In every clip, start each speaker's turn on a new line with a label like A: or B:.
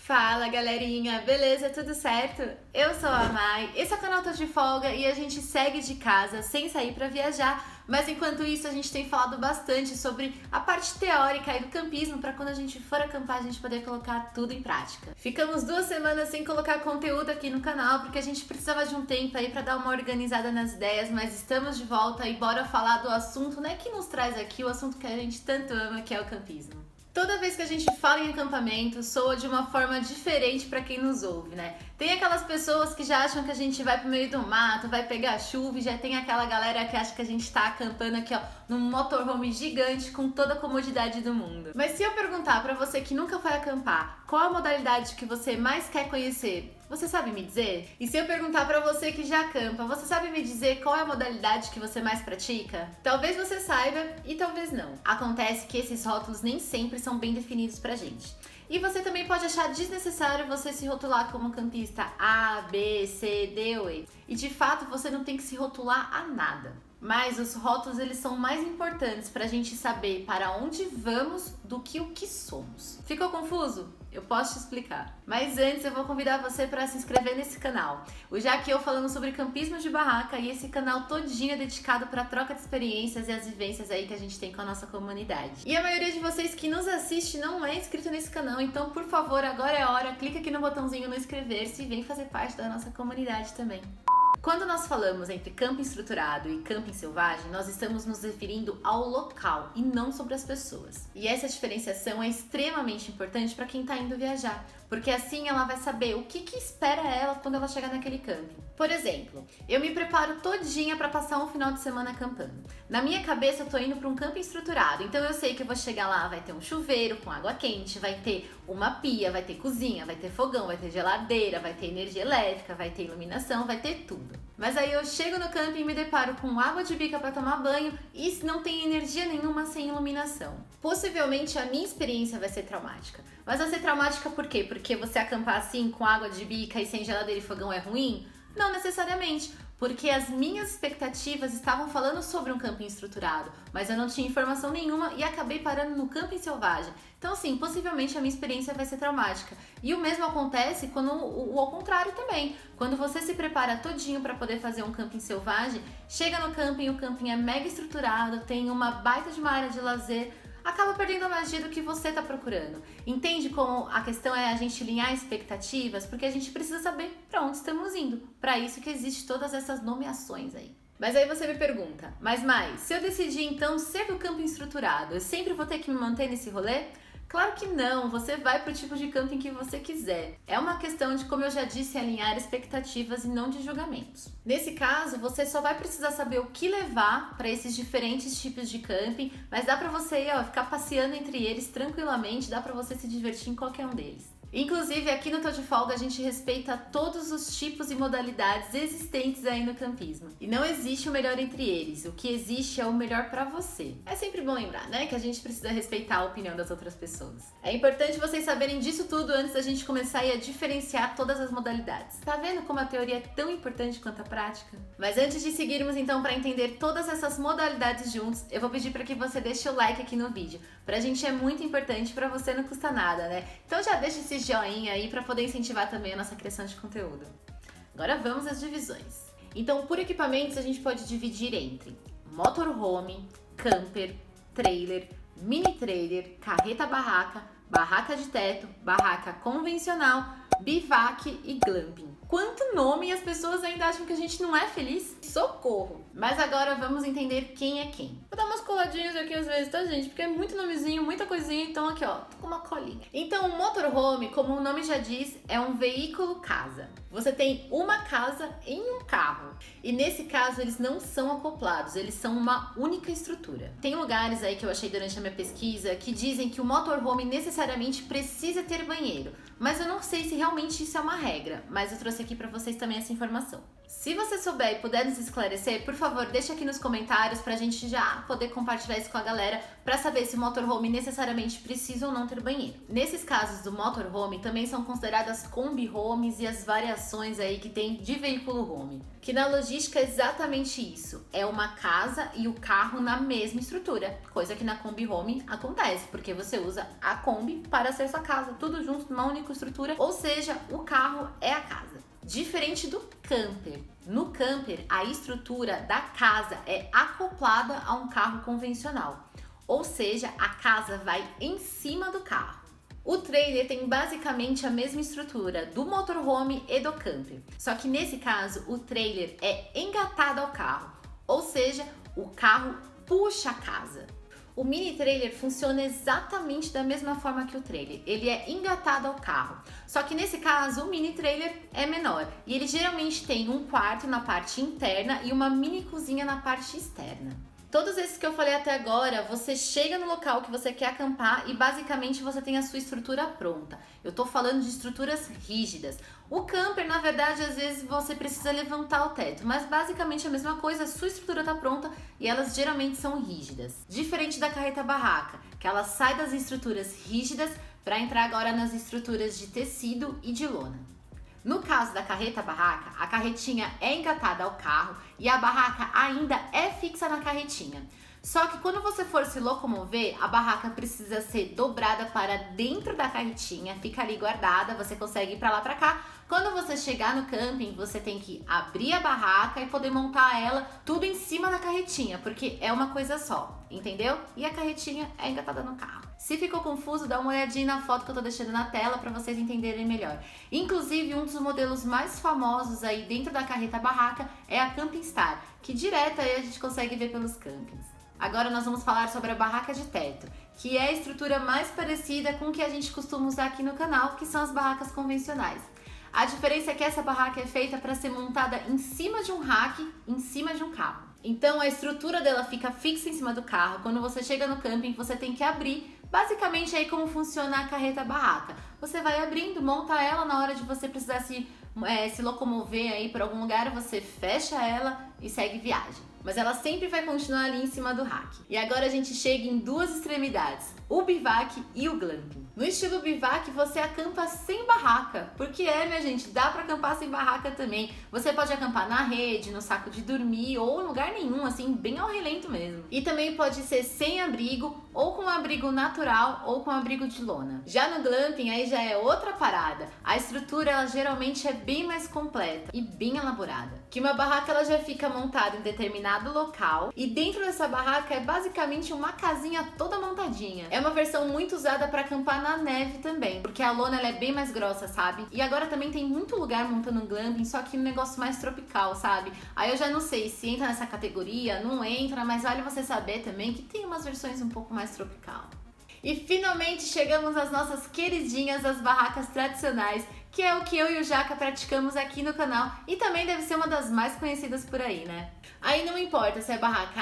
A: Fala galerinha, beleza? Tudo certo? Eu sou a Mai, esse é o canal Tô de Folga e a gente segue de casa sem sair pra viajar, mas enquanto isso a gente tem falado bastante sobre a parte teórica aí do campismo para quando a gente for acampar a gente poder colocar tudo em prática. Ficamos 2 semanas sem colocar conteúdo aqui no canal porque a gente precisava de um tempo aí pra dar uma organizada nas ideias, mas estamos de volta e bora falar do assunto, né, que nos traz aqui, o assunto que a gente tanto ama, que é o campismo. Toda vez que a gente fala em acampamento, soa de uma forma diferente para quem nos ouve, né? Tem aquelas pessoas que já acham que a gente vai pro meio do mato, vai pegar chuva, e já tem aquela galera que acha que a gente tá acampando aqui, ó, num motorhome gigante com toda a comodidade do mundo. Mas se eu perguntar para você que nunca foi acampar, qual a modalidade que você mais quer conhecer? Você sabe me dizer? E se eu perguntar pra você que já acampa, você sabe me dizer qual é a modalidade que você mais pratica? Talvez você saiba e talvez não. Acontece que esses rótulos nem sempre são bem definidos pra gente. E você também pode achar desnecessário você se rotular como campista A, B, C, D ou E. E de fato você não tem que se rotular a nada. Mas os rótulos eles são mais importantes pra gente saber para onde vamos do que o que somos. Ficou confuso? Eu posso te explicar. Mas antes eu vou convidar você para se inscrever nesse canal. O Jaque e eu falamos sobre campismo de barraca e esse canal todinho é dedicado para a troca de experiências e as vivências aí que a gente tem com a nossa comunidade. E a maioria de vocês que nos assiste não é inscrito nesse canal, então por favor, agora é a hora, clica aqui no botãozinho no inscrever-se e vem fazer parte da nossa comunidade também. Quando nós falamos entre camping estruturado e camping selvagem, nós estamos nos referindo ao local e não sobre as pessoas. E essa diferenciação é extremamente importante para quem está indo viajar, porque assim ela vai saber o que espera ela quando ela chegar naquele camping. Por exemplo, eu me preparo todinha para passar um final de semana acampando. Na minha cabeça eu tô indo para um camping estruturado, então eu sei que eu vou chegar lá, vai ter um chuveiro com água quente, vai ter uma pia, vai ter cozinha, vai ter fogão, vai ter geladeira, vai ter energia elétrica, vai ter iluminação, vai ter tudo. Mas aí eu chego no camping e me deparo com água de bica para tomar banho e não tem energia nenhuma sem iluminação. Possivelmente a minha experiência vai ser traumática. Mas vai ser traumática por quê? Porque você acampar assim com água de bica e sem geladeira e fogão é ruim? Não necessariamente, porque as minhas expectativas estavam falando sobre um camping estruturado, mas eu não tinha informação nenhuma e acabei parando no camping selvagem. Então, assim, possivelmente a minha experiência vai ser traumática. E o mesmo acontece quando ao contrário também. Quando você se prepara todinho para poder fazer um camping selvagem, chega no camping, o camping é mega estruturado, tem uma baita de uma área de lazer, acaba perdendo a magia do que você está procurando. Entende como a questão é a gente alinhar expectativas? Porque a gente precisa saber para onde estamos indo. Para isso que existe todas essas nomeações aí. Mas aí você me pergunta, mas Mai, se eu decidir então ser do camping estruturado, eu sempre vou ter que me manter nesse rolê? Claro que não, você vai pro tipo de camping que você quiser. É uma questão de, como eu já disse, alinhar expectativas e não de julgamentos. Nesse caso, você só vai precisar saber o que levar para esses diferentes tipos de camping, mas dá pra você ficar passeando entre eles tranquilamente, dá pra você se divertir em qualquer um deles. Inclusive, aqui no Tô de Folga a gente respeita todos os tipos e modalidades existentes aí no campismo. E não existe o melhor entre eles, o que existe é o melhor pra você. É sempre bom lembrar, né, que a gente precisa respeitar a opinião das outras pessoas. É importante vocês saberem disso tudo antes da gente começar a diferenciar todas as modalidades. Tá vendo como a teoria é tão importante quanto a prática? Mas antes de seguirmos então para entender todas essas modalidades juntos, eu vou pedir para que você deixe o like aqui no vídeo. Pra gente é muito importante, pra você não custa nada, né? Então já deixa esse joinha aí para poder incentivar também a nossa criação de conteúdo. Agora vamos às divisões. Então, por equipamentos a gente pode dividir entre motorhome, camper, trailer, mini trailer, carreta barraca, barraca de teto, barraca convencional, bivac e glamping. Quanto nome e as pessoas ainda acham que a gente não é feliz? Socorro! Mas agora vamos entender quem é quem. Vou dar umas coladinhas aqui às vezes, tá, gente? Porque é muito nomezinho, muita coisinha, então aqui, ó, tô com uma colinha. Então, o motorhome, como o nome já diz, é um veículo casa. Você tem uma casa em um carro. E nesse caso, eles não são acoplados, eles são uma única estrutura. Tem lugares aí que eu achei durante a minha pesquisa que dizem que o motorhome necessariamente precisa ter banheiro. Mas eu não sei se realmente isso é uma regra, mas eu trouxe aqui para vocês também essa informação. Se você souber e puder nos esclarecer, por favor, deixa aqui nos comentários pra gente já poder compartilhar isso com a galera pra saber se o motorhome necessariamente precisa ou não ter banheiro. Nesses casos do motorhome, também são consideradas combi-homes e as variações aí que tem de veículo home. Que na logística é exatamente isso, é uma casa e o carro na mesma estrutura, coisa que na combi-home acontece, porque você usa a Kombi para ser sua casa, tudo junto numa única estrutura, ou seja, o carro é a casa. Diferente do camper. No camper, a estrutura da casa é acoplada a um carro convencional, ou seja, a casa vai em cima do carro. O trailer tem basicamente a mesma estrutura do motorhome e do camper, só que nesse caso o trailer é engatado ao carro, ou seja, o carro puxa a casa. O mini trailer funciona exatamente da mesma forma que o trailer, ele é engatado ao carro. Só que nesse caso o mini trailer é menor e ele geralmente tem um quarto na parte interna e uma mini cozinha na parte externa. Todos esses que eu falei até agora, você chega no local que você quer acampar e basicamente você tem a sua estrutura pronta. Eu tô falando de estruturas rígidas. O camper, na verdade, às vezes você precisa levantar o teto, mas basicamente é a mesma coisa, a sua estrutura tá pronta e elas geralmente são rígidas. Diferente da carreta barraca, que ela sai das estruturas rígidas para entrar agora nas estruturas de tecido e de lona. No caso da carreta barraca, a carretinha é engatada ao carro e a barraca ainda é fixa na carretinha. Só que quando você for se locomover, a barraca precisa ser dobrada para dentro da carretinha, fica ali guardada, você consegue ir para lá para cá. Quando você chegar no camping, você tem que abrir a barraca e poder montar ela tudo em cima da carretinha, porque é uma coisa só, entendeu? E a carretinha é engatada no carro. Se ficou confuso, dá uma olhadinha na foto que eu tô deixando na tela para vocês entenderem melhor. Inclusive, um dos modelos mais famosos aí dentro da carreta barraca é a Camping Star, que direto aí a gente consegue ver pelos campings. Agora nós vamos falar sobre a barraca de teto, que é a estrutura mais parecida com o que a gente costuma usar aqui no canal, que são as barracas convencionais. A diferença é que essa barraca é feita para ser montada em cima de um rack, em cima de um carro. Então a estrutura dela fica fixa em cima do carro. Quando você chega no camping, você tem que abrir. Basicamente aí como funciona a carreta barraca. Você vai abrindo, monta ela, na hora de você precisar se locomover aí para algum lugar, você fecha ela e segue viagem. Mas ela sempre vai continuar ali em cima do rack. E agora a gente chega em duas extremidades, o bivac e o glamping. No estilo bivac, você acampa sem barraca, porque minha gente, dá para acampar sem barraca também. Você pode acampar na rede, no saco de dormir ou em lugar nenhum, assim, bem ao relento mesmo. E também pode ser sem abrigo, ou com abrigo natural, ou com abrigo de lona. Já no glamping, aí já é outra parada. A estrutura, ela geralmente é bem mais completa e bem elaborada. Que uma barraca, ela já fica montada em determinado local, e dentro dessa barraca é basicamente uma casinha toda montadinha. É uma versão muito usada para acampar na neve também, porque a lona ela é bem mais grossa, sabe? E agora também tem muito lugar montando um glamping, só que um negócio mais tropical, sabe? Aí eu já não sei se entra nessa categoria, não entra, mas vale você saber também que tem umas versões um pouco mais tropical. E finalmente chegamos às nossas queridinhas, as barracas tradicionais, que é o que eu e o Jaca praticamos aqui no canal e também deve ser uma das mais conhecidas por aí, né? Aí não importa se é barraca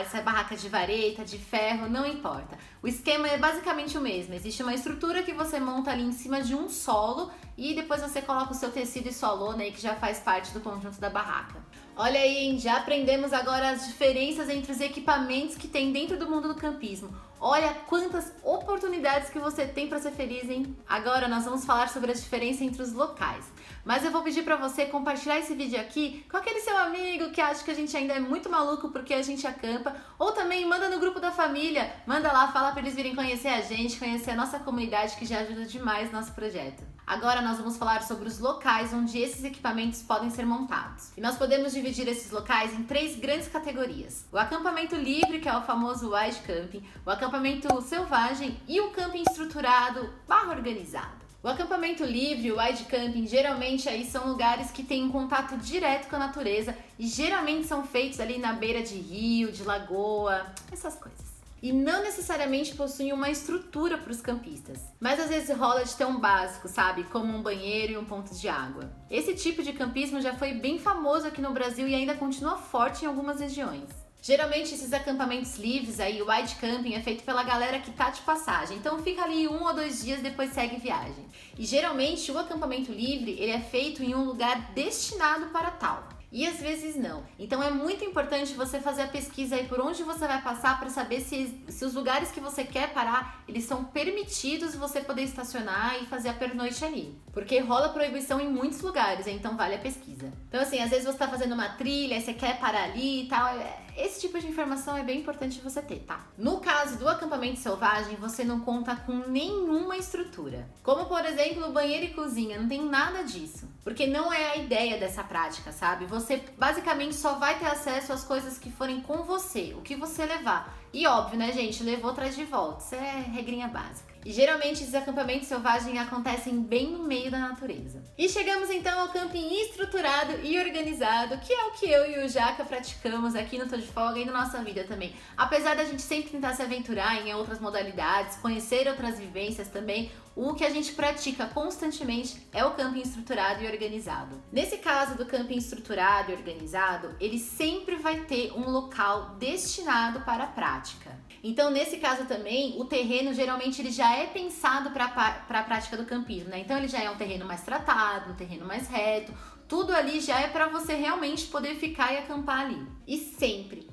A: se é barraca de vareta, de ferro, não importa. O esquema é basicamente o mesmo, existe uma estrutura que você monta ali em cima de um solo e depois você coloca o seu tecido e sua lona aí que já faz parte do conjunto da barraca. Olha aí, hein? Já aprendemos agora as diferenças entre os equipamentos que tem dentro do mundo do campismo. Olha quantas oportunidades que você tem para ser feliz, hein? Agora nós vamos falar sobre a diferença entre os locais. Mas eu vou pedir para você compartilhar esse vídeo aqui com aquele seu amigo que acha que a gente ainda é muito maluco porque a gente acampa, ou também manda no grupo da família, manda lá, fala para eles virem conhecer a gente, conhecer a nossa comunidade que já ajuda demais no nosso projeto. Agora nós vamos falar sobre os locais onde esses equipamentos podem ser montados. E nós podemos dividir esses locais em 3 grandes categorias. O acampamento livre, que é o famoso wild camping, o acampamento selvagem e o camping estruturado/organizado. O acampamento livre, o wild camping, geralmente aí são lugares que têm um contato direto com a natureza e geralmente são feitos ali na beira de rio, de lagoa, essas coisas. E não necessariamente possuem uma estrutura para os campistas, mas às vezes rola de ter um básico, sabe? Como um banheiro e um ponto de água. Esse tipo de campismo já foi bem famoso aqui no Brasil e ainda continua forte em algumas regiões. Geralmente esses acampamentos livres aí, o wide camping, é feito pela galera que tá de passagem. Então fica ali 1 ou 2 dias, depois segue viagem. E geralmente o acampamento livre, ele é feito em um lugar destinado para tal. E às vezes não. Então é muito importante você fazer a pesquisa aí por onde você vai passar para saber se os lugares que você quer parar, eles são permitidos você poder estacionar e fazer a pernoite ali. Porque rola proibição em muitos lugares, então vale a pesquisa. Então assim, às vezes você tá fazendo uma trilha, você quer parar ali e tal. Esse tipo de informação é bem importante você ter, tá? No caso do acampamento selvagem, você não conta com nenhuma estrutura. Como, por exemplo, banheiro e cozinha, não tem nada disso. Porque não é a ideia dessa prática, sabe? Você basicamente só vai ter acesso às coisas que forem com você, o que você levar. E óbvio, né, gente? Levou, traz de volta. Isso é regrinha básica. E geralmente esses acampamentos selvagens acontecem bem no meio da natureza. E chegamos então ao camping estruturado e organizado, que é o que eu e o Jaca praticamos aqui no Tô de Folga e na nossa vida também. Apesar da gente sempre tentar se aventurar em outras modalidades, conhecer outras vivências também, o que a gente pratica constantemente é o camping estruturado e organizado. Nesse caso do camping estruturado e organizado, ele sempre vai ter um local destinado para a prática. Então, nesse caso também, o terreno geralmente ele já é pensado para a prática do campismo, né? Então, ele já é um terreno mais tratado, um terreno mais reto, tudo ali já é para você realmente poder ficar e acampar ali. E sempre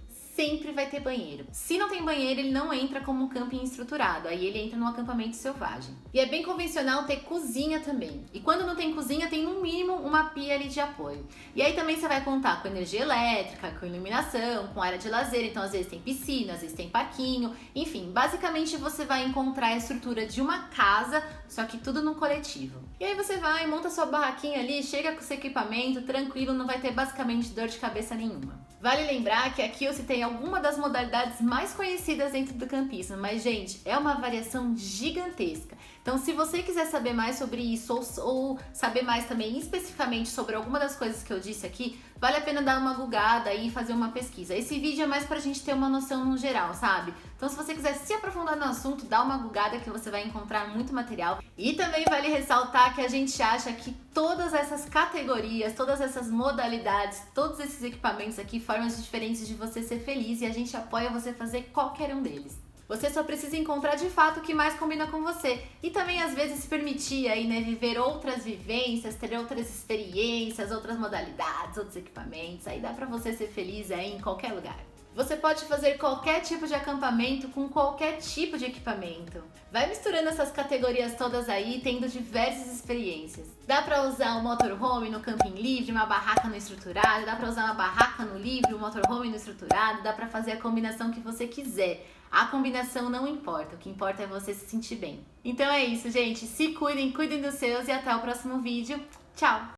A: vai ter banheiro. Se não tem banheiro, ele não entra como um camping estruturado, aí ele entra no acampamento selvagem. E é bem convencional ter cozinha também. E quando não tem cozinha, tem no mínimo uma pia ali de apoio. E aí também você vai contar com energia elétrica, com iluminação, com área de lazer, então às vezes tem piscina, às vezes tem parquinho, enfim, basicamente você vai encontrar a estrutura de uma casa, só que tudo no coletivo. E aí você vai, monta sua barraquinha ali, chega com seu equipamento, tranquilo, não vai ter basicamente dor de cabeça nenhuma. Vale lembrar que aqui eu citei alguma das modalidades mais conhecidas dentro do campismo, mas gente, é uma variação gigantesca. Então se você quiser saber mais sobre isso ou saber mais também especificamente sobre alguma das coisas que eu disse aqui, vale a pena dar uma googada e fazer uma pesquisa. Esse vídeo é mais pra gente ter uma noção no geral, sabe? Então se você quiser se aprofundar no assunto, dá uma googada que você vai encontrar muito material. E também vale ressaltar que a gente acha que todas essas categorias, todas essas modalidades, todos esses equipamentos aqui, formas diferentes de você ser feliz e a gente apoia você fazer qualquer um deles. Você só precisa encontrar de fato o que mais combina com você. E também às vezes se permitir aí, né, viver outras vivências, ter outras experiências, outras modalidades, outros equipamentos. Aí dá pra você ser feliz aí em qualquer lugar. Você pode fazer qualquer tipo de acampamento com qualquer tipo de equipamento. Vai misturando essas categorias todas aí, tendo diversas experiências. Dá pra usar um motorhome no camping livre, uma barraca no estruturado, dá pra usar uma barraca no livre, um motorhome no estruturado, dá pra fazer a combinação que você quiser. A combinação não importa, o que importa é você se sentir bem. Então é isso, gente. Se cuidem, cuidem dos seus e até o próximo vídeo. Tchau!